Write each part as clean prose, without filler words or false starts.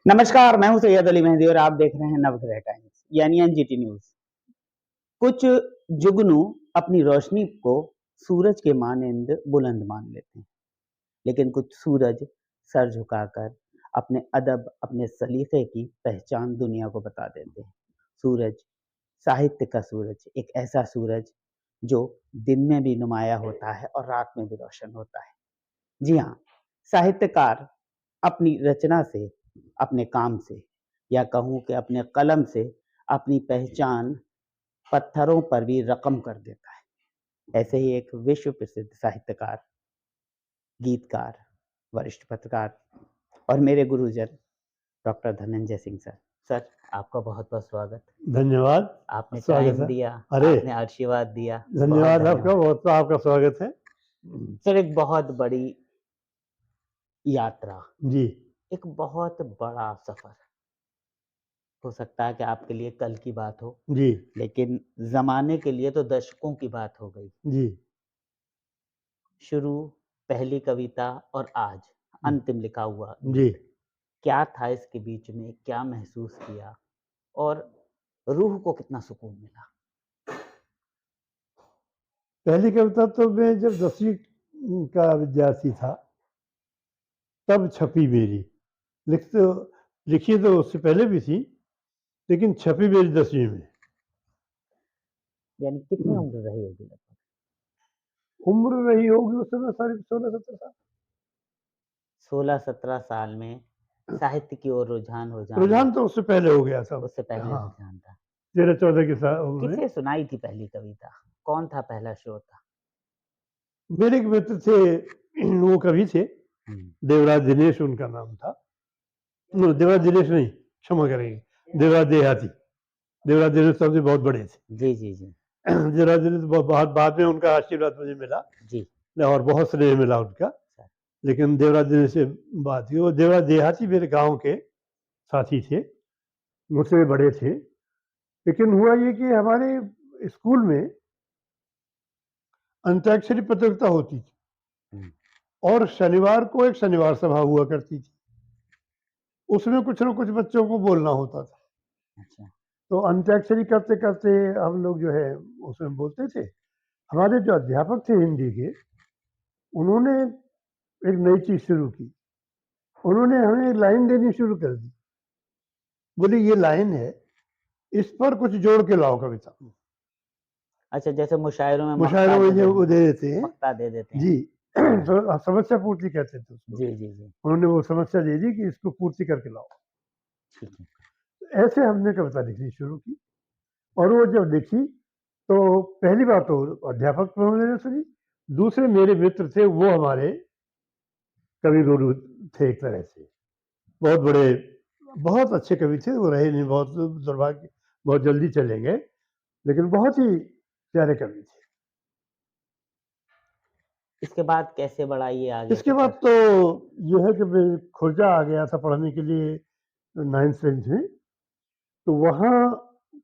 नमस्कार, मैं हूं सैयद अली मेहंदी और आप देख रहे हैं नवग्रह टाइम्स यानी एनजीटी न्यूज। कुछ जुगनू अपनी रोशनी को सूरज के मानिंद बुलंद मान लेते हैं, लेकिन कुछ सूरज सर झुकाकर अपने अदब, अपने सलीके की पहचान दुनिया को बता देते हैं। सूरज, साहित्य का सूरज, एक ऐसा सूरज जो दिन में भी नुमाया होता है और रात में भी रोशन होता है। जी हाँ, साहित्यकार अपनी रचना से, अपने काम से या कहूँ कि अपने कलम से अपनी पहचान पत्थरों पर भी रकम कर देता है। ऐसे ही एक विश्व प्रसिद्ध साहित्यकार, गीतकार, वरिष्ठ पत्रकार और मेरे गुरुजन doctor Dhananjay Singh sir. Sir, आपका बहुत-बहुत स्वागत। धन्यवाद। आपने स्वागत टाइम है। दिया, अरे आपने आशीर्वाद दिया। धन्यवाद आपका, धन्यवाद। बहुत आपका स्वागत है। सर, एक बहुत बड़ी यात्रा, जी एक बहुत बड़ा सफर। हो सकता है कि आपके लिए कल की बात हो, जी लेकिन ज़माने के लिए तो दशकों की बात हो गई। जी शुरू, पहली कविता और आज अंतिम लिखा हुआ जी। गीत। क्या था इसके बीच में? क्या महसूस किया? और रूह को कितना सुकून मिला? पहली कविता तो मैं जब 10वीं का विद्यार्थी था तब छपी मेरी। लिख तो लिखी तो उससे पहले भी थी, लेकिन छपी मेरी 10वीं में। यानी कितनी उम्र रही होगी लगभग? उम्र रही होगी उस समय सारी 16-17 साल। 16-17 साल में साहित्य की ओर रुझान हो जाना, रुझान तो उससे पहले हो गया था। उससे पहले हाँ, रुझान था। 13-14 की उम्र में। किसे सुनाई थी पहली कविता? कौन था पहला श्रोता? मेरे एक मित्र थे, वो कवि थे, देवराज दिनेश उनका नाम था। देवराज दिनेश नहीं, क्षमा करेंगे, देवराज देहाती। देवराज दिनेश सबसे बहुत बड़े थे। जी, जी, जी। देवराज दिनेश बहुत बाद में उनका आशीर्वाद मुझे मिला जी। और बहुत स्नेह मिला उनका। लेकिन देवराज दिनेश से बात हुई। वो देवराज देहाती मेरे गांव के साथी थे, मुझसे भी बड़े थे। लेकिन हुआ ये कि हमारे स्कूल में अंत्याक्षरी प्रतियोगिता होती थी और शनिवार को एक शनिवार सभा हुआ करती थी। उसमें कुछ ना कुछ बच्चों को बोलना होता था। अच्छा। तो अंत्याक्षरी करते करते हम लोग जो है उसमें बोलते थे। हमारे जो अध्यापक थे हिंदी के, उन्होंने एक नई चीज शुरू की। उन्होंने हमें एक लाइन देनी शुरू कर दी। बोले ये लाइन है, इस पर कुछ जोड़ के लाओ कविता। अच्छा, जैसे मुशायरों में मुशायरों में जो वो दे देते हैं। मक्ता दे देते हैं। जी। तो समस्या पूर्ति कहते थे उसको। जी, जी, जी। उन्होंने वो समस्या दे दी कि इसको पूर्ति करके लाओ। ठीक है। ऐसे हमने कविता लिखनी शुरू की और वो जब लिखी तो पहली बात तो अध्यापक महोदय ने सुनी। दूसरे मेरे मित्र थे, वो हमारे कवि गुरु थे एक तरह से। बहुत बड़े, बहुत अच्छे कवि थे। वो रहे नहीं, बहुत दुर्भाग्य, बहुत जल्दी चले गए, लेकिन बहुत ही प्यारे कवि थे। इसके बाद कैसे बढ़ा ये आगे इसके बाद सफ़र? तो ये है कि मैं खुर्जा आ गया था पढ़ने के लिए 9th 10th में। तो वहाँ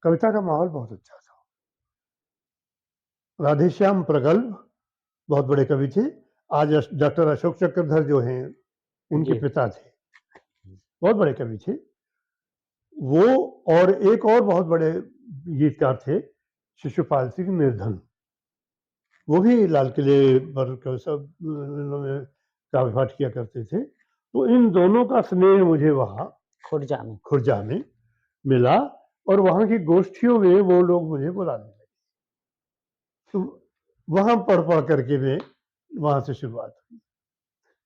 कविता का माहौल बहुत अच्छा था। राधेश्याम प्रगल्भ बहुत बड़े कवि थे। आज डॉक्टर अशोक चक्रधर जो हैं, उनके जी। पिता थे, बहुत बड़े कवि थे वो। और एक और बहुत बड़े गीतकार थे, शिशुपाल सिंह निर्धन। वो भी लाल किले पर सब काव्य पाठ किया करते थे। तो इन दोनों का स्नेह मुझे वहाँ खुर्जा में मिला और वहाँ की गोष्ठियों में वो लोग मुझे बुलाने लगे। तो वहाँ पढ़ करके मैं वहाँ से शुरुआत हुई।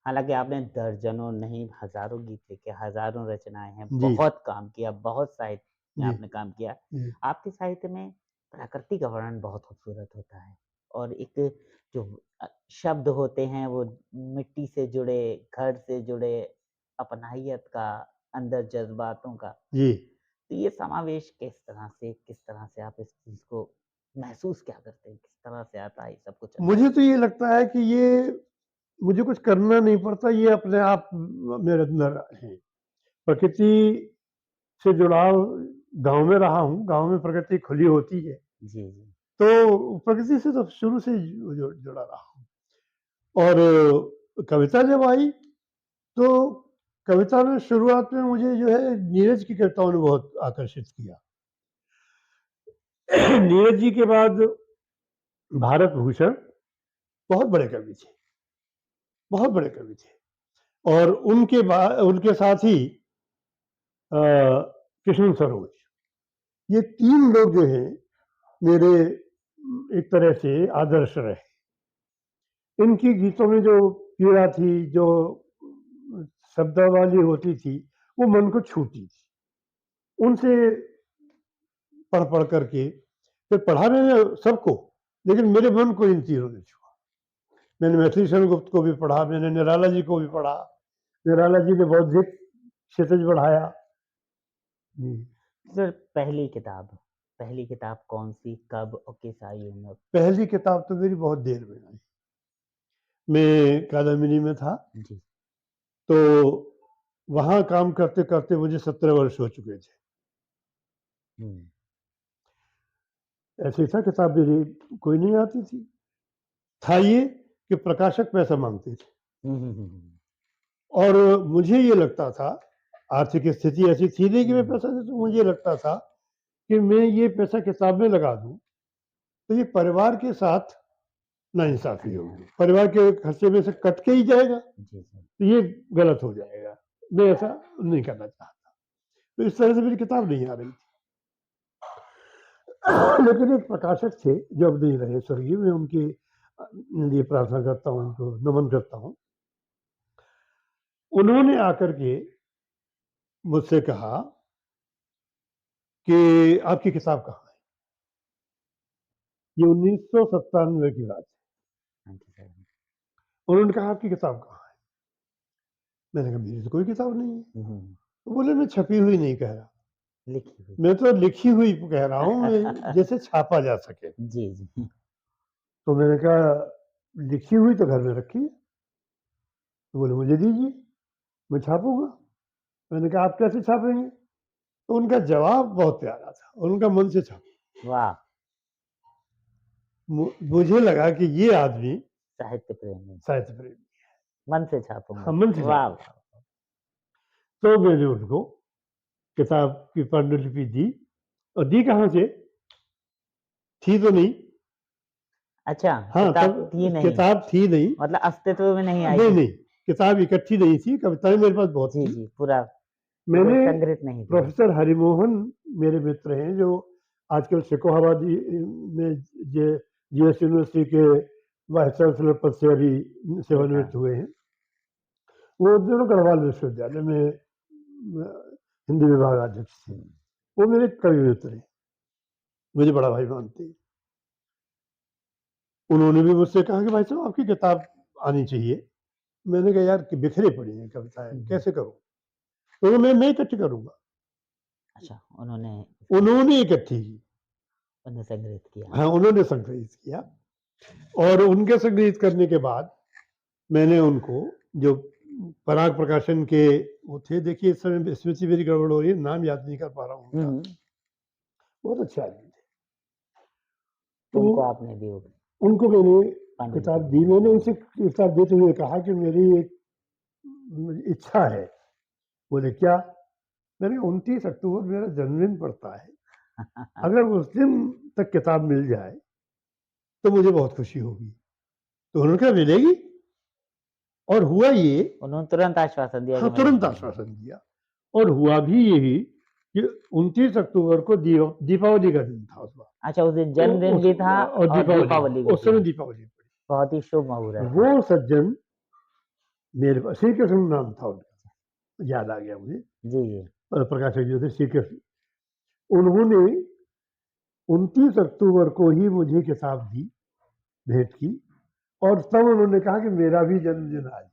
हालाँकि आपने दर्जनों नहीं हज़ारों गीत लिखे, हज़ारों रचनाएँ हैं, जी बहुत काम किया, बहुत साहित्य में जी आपने काम किया। जी आपके साहित्य में प्रकृति का वर्णन बहुत खूबसूरत होता है और एक जो शब्द होते हैं वो मिट्टी से जुड़े, घर से जुड़े, अपनाहियत का, अंदर जज़्बातों का। जी। तो ये समावेश किस तरह से आप इस चीज़ को महसूस क्या करते हैं? किस तरह से आता है ये सब कुछ अंदर? मुझे तो ये लगता है कि ये मुझे कुछ करना नहीं पड़ता, ये अपने आप मेरे अंदर है। प्रकृति से जुड़ाव, गांव में रहा हूँ, गांव में प्रकृति खुली होती है, जी, जी। तो प्रकृति से तो शुरू से जुड़ा रहा हूँ। और कविता जब आई तो कविता में शुरुआत में मुझे जो है नीरज की कविताओं ने बहुत आकर्षित किया। नीरज जी के बाद भारत भूषण बहुत बड़े कवि थे, बहुत बड़े कवि थे, और उनके साथ ही कृष्ण सरोज, ये 3 लोग जो हैं मेरे एक तरह से आदर्श रहे। इनकी गीतों में जो पीड़ा थी, जो शब्दावली होती थी, वो मन को छूती थी। उनसे पढ़ करके फिर पढ़ा मैंने सबको, लेकिन मेरे मन को इन तीनों ने छुआ। मैंने मैथिली शरण गुप्त को भी पढ़ा, मैंने निराला जी को भी पढ़ा। निराला जी ने बौद्धिक क्षितिज बढ़ाया। सर पहली किताब कौन सी, कब और किस आयु में? पहली किताब तो मेरी बहुत देर में आई, मैं कादम्बिनी में था जी। तो वहां काम करते करते मुझे 17 वर्ष हो चुके थे। ऐसे था, किताब मेरी कोई नहीं आती थी। था ये कि प्रकाशक पैसा मांगते थे, और मुझे ये लगता था, आर्थिक स्थिति ऐसी थी नहीं कि मैं पैसा दे, तो मुझे लगता था कि मैं ये पैसा किताब में लगा दूं तो ये परिवार के साथ नाइंसाफी होगी, परिवार के खर्चे में से कट के ही जाएगा, तो ये गलत हो जाएगा, मैं ऐसा नहीं करना चाहता। तो इस तरह से मेरी किताब नहीं आ रही थी। लेकिन एक प्रकाशक थे जो अब नहीं रहे, स्वर्गीय, मैं उनके लिए प्रार्थना करता हूँ, उनको नमन करता हूँ। उन्होंने आकर के मुझसे कहा कि आपकी किताब कहाँ है? ये 1997 की बात है। उन्होंने कहा आपकी किताब कहाँ है? मैंने कहा मेरी तो कोई किताब नहीं है। तो बोले मैं छपी हुई नहीं कह रहा, लिखी हुई। मैं तो लिखी हुई कह रहा हूँ, जैसे छापा जा सके। जी जी। तो मैंने कहा लिखी हुई तो घर में रखी है। तो बोले मुझे दीजिए, मैं छापूंगा। मैंने कहा आप कैसे छापेंगे? तो उनका जवाब बहुत प्यारा था, उनका मन से छापा। वाह। मुझे लगा कि ये आदमी साहित्य प्रेमी है, मन से छापूंगा। हाँ, मन से वाह। छापूंगा। तो मैंने उनको किताब की पांडुलिपि दी, और दी कहाँ से? थी तो नहीं। अच्छा, हाँ, किताब थी नहीं, किताब थी नहीं, मतलब अस्तित्व में नहीं आई नहीं थी। नहीं, किताब इकट्ठी नहीं थी, कविताएं मेरे पास बहुत जी थी। जी, पूरा मैंने संग्रहित नहीं थी। प्रोफेसर हरिमोहन मेरे मित्र हैं, जो आजकल शिकोहाबाद में जीएस यूनिवर्सिटी के वाइस चांसलर पद से अभी सेवानिवृत्त हुए हैं। वो दोनों गढ़वाल विश्वविद्यालय में हिंदी विभाग अध्यक्ष थे। वो मेरे कवि मित्र हैं, मुझे बड़ा भाई मानते हैं। उन्होंने भी मुझसे कहा कि भाई साहब आपकी किताब आनी चाहिए। मैंने कहा यार कि बिखरे पड़ी हैं कविताएं, कैसे करूं? तो मैं इकट्ठी करूंगा। अच्छा, उन्होंने इकट्ठी की, उन्हें संग्रहित किया। हाँ, उन्होंने संग्रहित किया, और उनके संग्रहित करने के बाद मैंने उनको, जो पराग प्रकाशन के वो थे, देखिए इस समय स्मृति मेरी गड़बड़ हो रही है, नाम याद नहीं कर पा रहा हूँ उनका, बहुत अच्छा आदमी थे। तो उनको आपने दी होगी? उनको मैंने किताब दी। मैंने उनसे किताब देते हुए कहा कि मेरी एक इच्छा है। बोले क्या? मैंने 29 अक्टूबर मेरा जन्मदिन पड़ता है, अगर उस दिन तक किताब मिल जाए तो मुझे बहुत खुशी होगी। तो उन्होंने कहा मिलेगी, और हुआ ये, उन्होंने तुरंत आश्वासन दिया? हाँ, तुरंत आश्वासन दिया, और हुआ भी यही कि 29 अक्टूबर को दीपावली का दिन था उस बार। अच्छा, उस दिन जन्मदिन भी था और दीपावली भी। उस समय दीपावली पड़ी। बहुत ही शुभ मुहूर्त। वो सज्जन मेरे पास, श्री कृष्ण नाम था उनका, याद आ गया मुझे। जी जी। प्रकाशक जो थे श्री कृष्ण, उन्होंने 29 अक्टूबर को ही मुझे किताब दी, भेंट की, और तब उन्होंने कहा कि मेरा भी जन्मदिन आज।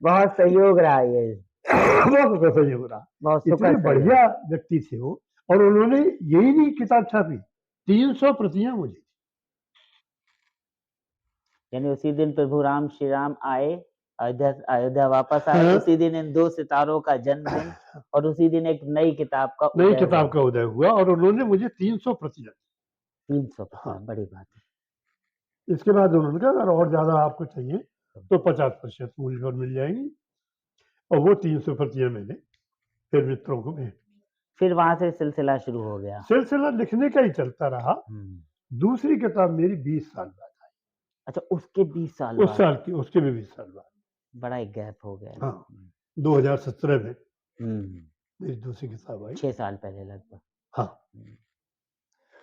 बहुत सहयोग रहा ये। बहुत सहयोग रहा, इतने बढ़िया व्यक्ति थे वो। और उन्होंने यही नहीं किताब छापी, 300 प्रतियां मुझे। यानी उसी दिन प्रभु राम श्री राम आए, अयोध्या वापस आए, उसी दिन इन 2 सितारों का जन्मदिन, और उसी दिन एक नई किताब का उदय हुआ, और उन्होंने मुझे 300 प्रतियां। 300, हाँ, बड़ी बात है। इसके बाद उन्होंने कहा अगर और ज्यादा आपको चाहिए तो 50% मूल्य पर मिल जाएंगी। और वो 300 प्रतियां मैंने फिर मित्रों को भेज। फिर वहां से सिलसिला शुरू हो गया। सिलसिला लिखने का ही चलता रहा। दूसरी किताब मेरी 20 साल बाद आई। अच्छा, उसके 20 साल उस बाद? साल की, उसके भी 20 साल बाद। बड़ा एक गैप हो गया। हाँ, 2017 में हम्म, मेरी दूसरी किताब आई। 6 साल पहले लगभग। हाँ।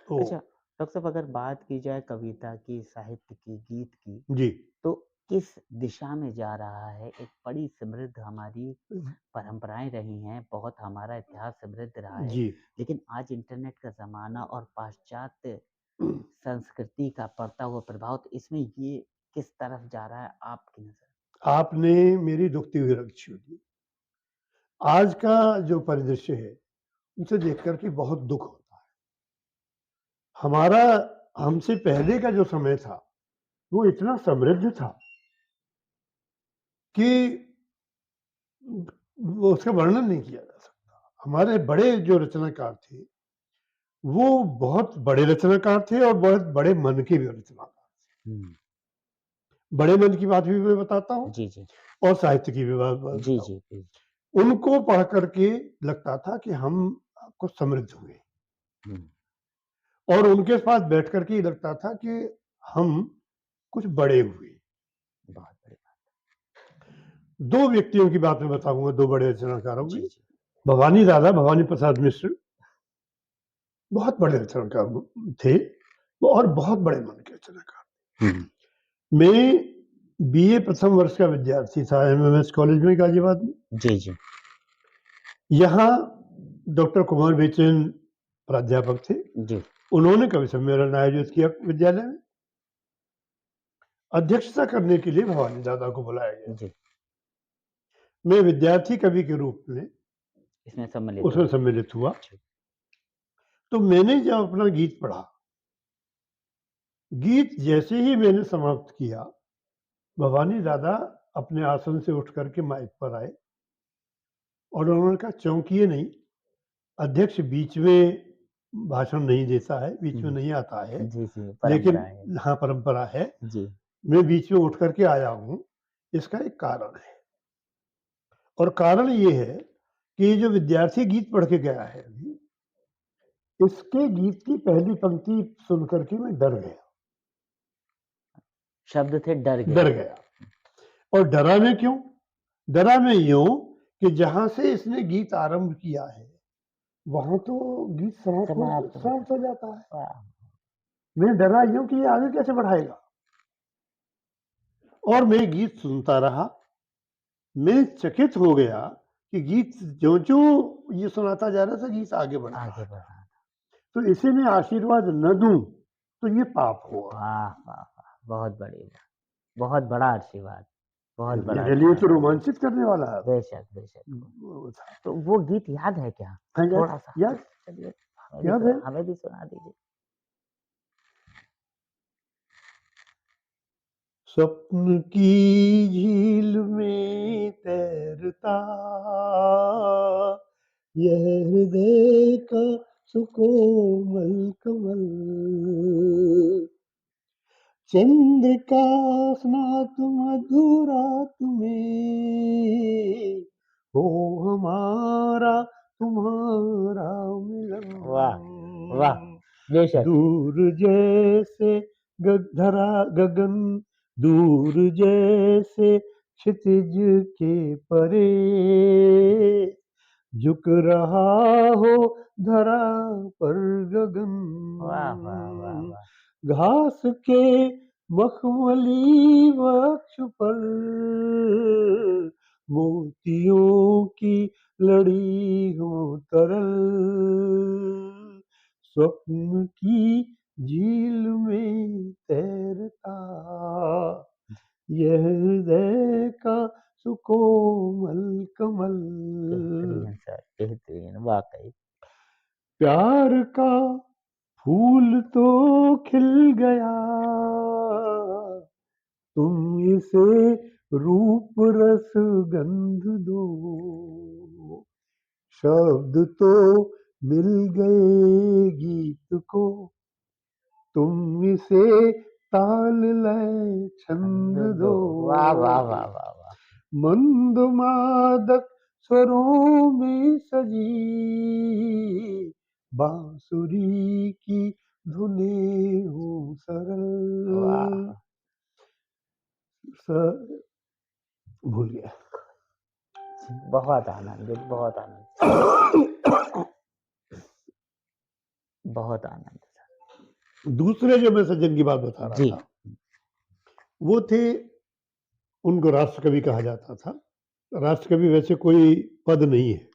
तो अच्छा डॉक्टर साहब, अगर बात की जाए कविता की, साहित्य की, गीत की, जी, तो किस दिशा में जा रहा है? एक बड़ी समृद्ध हमारी परंपराएं रही हैं, बहुत हमारा इतिहास समृद्ध रहा है, जी। लेकिन आज इंटरनेट का ज़माना और पाश्चात्य संस्कृति का पड़ता हुआ प्रभाव, तो इसमें ये किस तरफ जा रहा है आपकी नज़र? आपने मेरी दुखती हुई रग छू दी। आज का जो परिदृश्य है, उसे देख कर के बहुत दुख होता है। हमारा, हमसे पहले का जो समय था, वो इतना समृद्ध था कि वो उसका वर्णन नहीं किया जा सकता। हमारे बड़े जो रचनाकार थे, वो बहुत बड़े रचनाकार थे और बहुत बड़े मन के भी रचनाकार थे। बड़े मन की बात भी मैं बताता हूँ जी, जी। और साहित्य की भी बात जी, बताता जी, हूँ। प्लीज़। उनको पढ़ कर के लगता था कि हम कुछ समृद्ध हुए, और उनके पास बैठ कर के लगता था कि हम कुछ बड़े हुए। बहुत बड़ी बात। 2 व्यक्तियों की बात मैं बताऊँगा, 2 बड़े रचनाकारों जी, की। जी। भवानी दादा, भवानी प्रसाद मिश्र बहुत बड़े रचनाकार थे और बहुत बड़े मन के रचनाकार। मैं बीए प्रथम वर्ष का विद्यार्थी था एमएमएस कॉलेज में गाजियाबाद में। जी, जी। यहाँ डॉक्टर कुमार बेचैन प्राध्यापक थे। जी। उन्होंने कवि सम्मेलन आयोजित किया विद्यालय में। अध्यक्षता करने के लिए भवानी दादा को बुलाया गया। जी। मैं विद्यार्थी कवि के रूप में इसमें उसमें सम्मिलित हुआ। तो मैंने जब अपना गीत पढ़ा, गीत जैसे ही मैंने समाप्त किया, भवानी दादा अपने आसन से उठ करके माइक पर आए और उन्होंने कहा, चौंकिए नहीं, अध्यक्ष बीच में भाषण नहीं देता है, बीच में नहीं आता है। जी, जी, लेकिन परंपरा है। हाँ, परंपरा है। जी। मैं बीच में उठ करके आया हूँ, इसका एक कारण है। और कारण ये है कि ये जो विद्यार्थी गीत पढ़ के गया है अभी, इसके गीत की पहली पंक्ति सुन करके मैं डर गया। शब्द थे डर गया। डर गया। और डरा मैं क्यों? डरा मैं यूं कि जहां से इसने गीत आरंभ किया है, वहां तो गीत समाप्त हो जाता है। मैं डरा यूं कि ये आगे कैसे बढ़ाएगा। और मैं गीत सुनता रहा। मैं चकित हो गया कि गीत जो ये सुनाता जा रहा था, गीत आगे बढ़ रहा है। तो इसे मैं आशीर्वाद न दूं तो ये पाप होगा। वाह वाह वाह, बहुत बड़ी बात, बहुत बड़ा आशीर्वाद, बहुत बड़ा मेरे लिए तो रोमांचित करने वाला है। बेशक बेशक। तो वो गीत याद है क्या? हाँ, थोड़ा सा याद चलिए, याद है। हमें भी सुना दीजिए। स्वप्न की झील में तैरता यह हृदय का सुकोमल कमल, चंद्र का स्नात मधुरा तुम्हें हो हमारा तुम्हारा मिलन। वाह वाह, बेशक। दूर जैसे धरा गगन, दूर जैसे क्षितिज के परे, झुक रहा हो धरा पर गगन। वाह वाह वाह वाह। घास के मखमली वृक्ष पर मोतियों की लड़ी हो तरल, स्वप्न की झील में तैरता यह हृदय का सुकोमल कमल। बेहतरीन सर, बेहतरीन वाकई। प्यार का फूल तो खिल गया, तुम इसे रूप रस गंध दो, शब्द तो मिल गए गीत को, तुम इसे ताल लय छंद दो। वाह वाह वाह वाह वाह। मंद मादक स्वरों में सजी बांसुरी की धुनें हूँ सरल। भूल गया। बहुत आनंदित, बहुत आनंद। बहुत आनंद। दूसरे जो मैं सज्जन की बात बता रहा था, वो थे, उनको राष्ट्रकवि कहा जाता था। राष्ट्रकवि वैसे कोई पद नहीं है।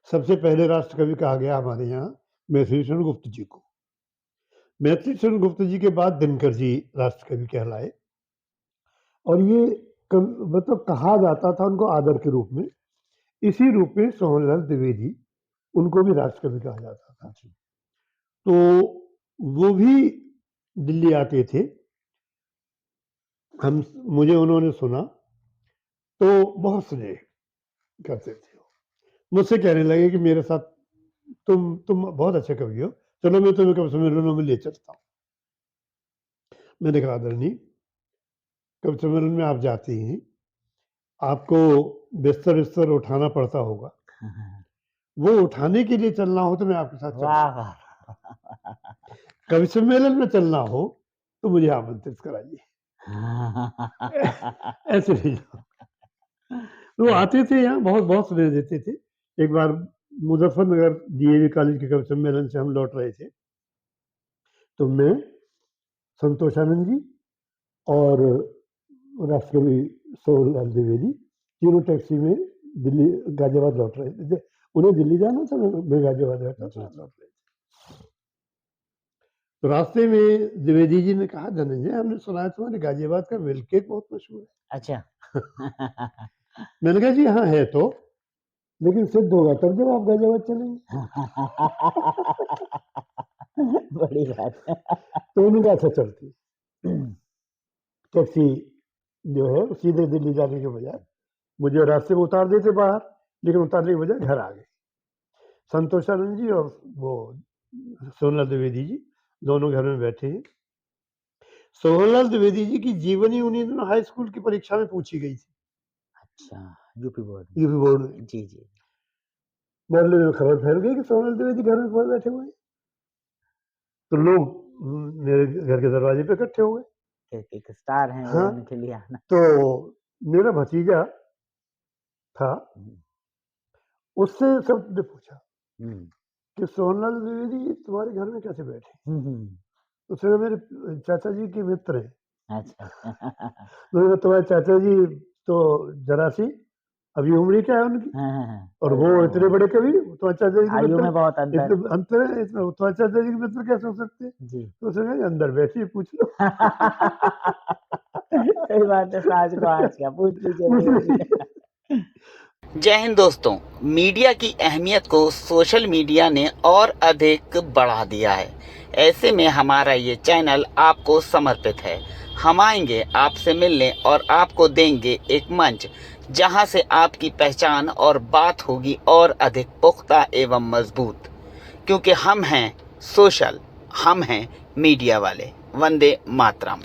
सबसे पहले राष्ट्रकवि कहा गया हमारे यहाँ मैथिली शरण गुप्त जी को। मैथिली शरण गुप्त जी के बाद दिनकर जी राष्ट्रकवि कहलाए, और ये मतलब कहा जाता था उनको आदर के रूप में। इसी रूप में सोहनलाल द्विवेदी, उनको भी राष्ट्रकवि कहा जाता था। तो वो भी दिल्ली आते थे, मुझे उन्होंने सुना तो बहुत स्नेह करते थे। मुझसे कहने लगे कि मेरे साथ तुम बहुत अच्छे कवि हो, चलो मैं तुम्हें कवि सम्मेलनों में ले चलता हूँ। मैंने कहा आदरणीय, कवि सम्मेलन में आप जाते हैं, आपको बिस्तर उठाना पड़ता होगा, वो उठाने के लिए चलना हो तो मैं आपके साथ चलूंगा। कवि सम्मेलन में चलना हो तो मुझे आमंत्रित कराइए। ऐसे नहीं। वो आते थे यहाँ, बहुत स्नेह देते थे। एक बार मुजफ्फरनगर डीएवी कॉलेज के कवि सम्मेलन से हम लौट रहे थे, तो मैं, संतोषानंद जी और राष्ट्रकवि सोहनलाल द्विवेदी तीनों टैक्सी में दिल्ली गाजियाबाद लौट रहे थे। उन्हें दिल्ली जाना था, मैं गाजियाबाद रहता था, लौट रहे थे। तो रास्ते में द्विवेदी जी ने कहा, धनंजय, हमने सुना है तुम्हारे गाजियाबाद का मिल्क केक बहुत मशहूर है। अच्छा। मैंने कहा जी हाँ है तो, लेकिन सिद्ध होगा तब जब आप गाजियाबाद चलेंगे। बड़ी बात है। तो उन्होंने कहा अच्छा चलती। टैक्सी जो है सीधे दिल्ली जाने के बजाय मुझे रास्ते में उतार देते बाहर, लेकिन उतारने के बजाय घर आ गए। संतोषानंद जी और वो सोहनलाल द्विवेदी जी दोनों घर में बैठे हैं। सोहनलाल द्विवेदी जी की जीवनी उन्हीं दिनों हाई स्कूल की परीक्षा में पूछी गई थी। अच्छा, यूपी बोर्ड में। जी। मोहल्ले में खबर फैल गई कि सोहनलाल द्विवेदी घर में बैठे हुए हैं। तो लोग मेरे घर के दरवाजे पे इकट्ठे हो गए। एक स्टार हैं, हाँ, उनके लिए आना। तो मेरा भतीजा था, उससे सबने पूछा कि सोहनलाल द्विवेदी तुम्हारे घर में कैसे बैठे? उसने मेरे चाचा जी के मित्र हैं। अच्छा। मैंने तुम्हारे चाचा जी तो जरा सी अभी उम्र क्या है उनकी, और वो इतने बड़े कवि, तुम्हारे चाचा जी के मित्र में बहुत अंतर है, तुम्हारे चाचा जी के मित्र कैसे हो सकते हैं? तो उसने अंदर बैठिए पूछ लो। सही बात है, आज को आज क्या पूछ लीजिए। जय हिंद दोस्तों, मीडिया की अहमियत को सोशल मीडिया ने और अधिक बढ़ा दिया है। ऐसे में हमारा ये चैनल आपको समर्पित है। हम आएंगे आपसे मिलने और आपको देंगे एक मंच, जहां से आपकी पहचान और बात होगी और अधिक पुख्ता एवं मजबूत, क्योंकि हम हैं सोशल, हम हैं मीडिया वाले। वंदे मातरम।